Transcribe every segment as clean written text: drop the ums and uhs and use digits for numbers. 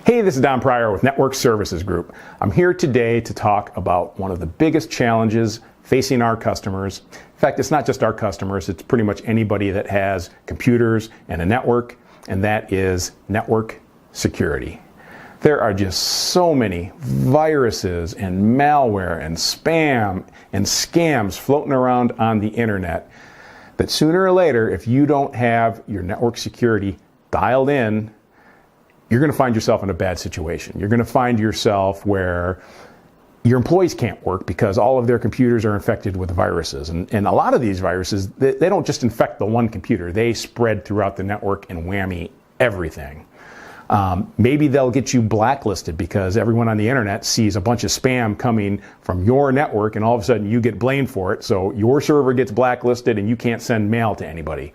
Hey, this is Don Pryor with Network Services Group. I'm here today to talk about one of the biggest challenges facing our customers. In fact, it's not just our customers, it's pretty much anybody that has computers and a network, and that is network security. There are just so many viruses and malware and spam and scams floating around on the internet that sooner or later, if you don't have your network security dialed in, you're going to find yourself in a bad situation. You're going to find yourself where your employees can't work because all of their computers are infected with viruses. And a lot of these viruses, they don't just infect the one computer. They spread throughout the network and whammy everything. Maybe they'll get you blacklisted because everyone on the internet sees a bunch of spam coming from your network and all of a sudden you get blamed for it. So your server gets blacklisted and you can't send mail to anybody.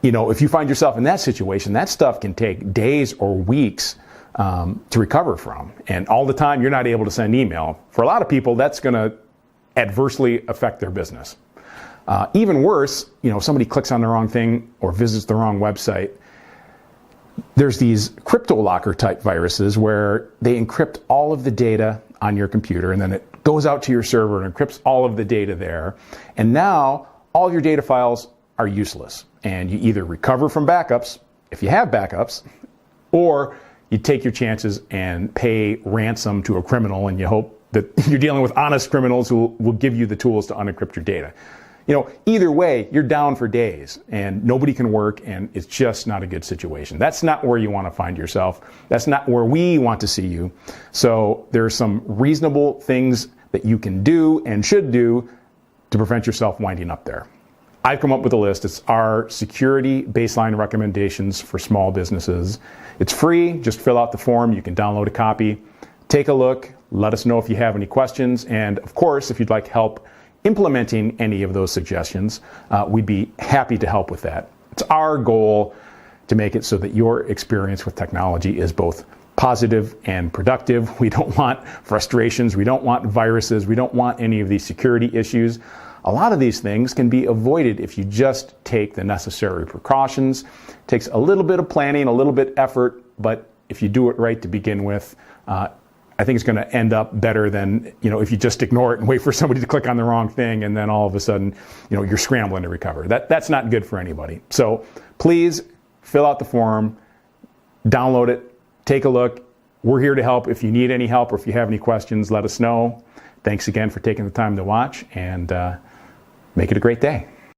You know, if you find yourself in that situation, that stuff can take days or weeks to recover from. And all the time, you're not able to send email. For a lot of people, that's going to adversely affect their business. Even worse, you know, if somebody clicks on the wrong thing or visits the wrong website, there's these crypto locker type viruses where they encrypt all of the data on your computer and then it goes out to your server and encrypts all of the data there. And now all your data files are useless. And you either recover from backups, if you have backups, or you take your chances and pay ransom to a criminal and you hope that you're dealing with honest criminals who will give you the tools to unencrypt your data. You know, either way, you're down for days and nobody can work and it's just not a good situation. That's not where you want to find yourself. That's not where we want to see you. So there are some reasonable things that you can do and should do to prevent yourself winding up there. I've come up with a list. It's our security baseline recommendations for small businesses. It's free. Just fill out the form. You can download a copy. Take a look. Let us know if you have any questions. And of course, if you'd like help implementing any of those suggestions, we'd be happy to help with that. It's our goal to make it so that your experience with technology is both positive and productive. We don't want frustrations. We don't want viruses. We don't want any of these security issues. A lot of these things can be avoided if you just take the necessary precautions. It takes a little bit of planning, a little bit of effort, but if you do it right to begin with, I think it's going to end up better than, you know, if you just ignore it and wait for somebody to click on the wrong thing and then all of a sudden, you know, you're scrambling to recover. That's not good for anybody. So please fill out the form, download it, take a look. We're here to help. If you need any help or if you have any questions, let us know. Thanks again for taking the time to watch and make it a great day.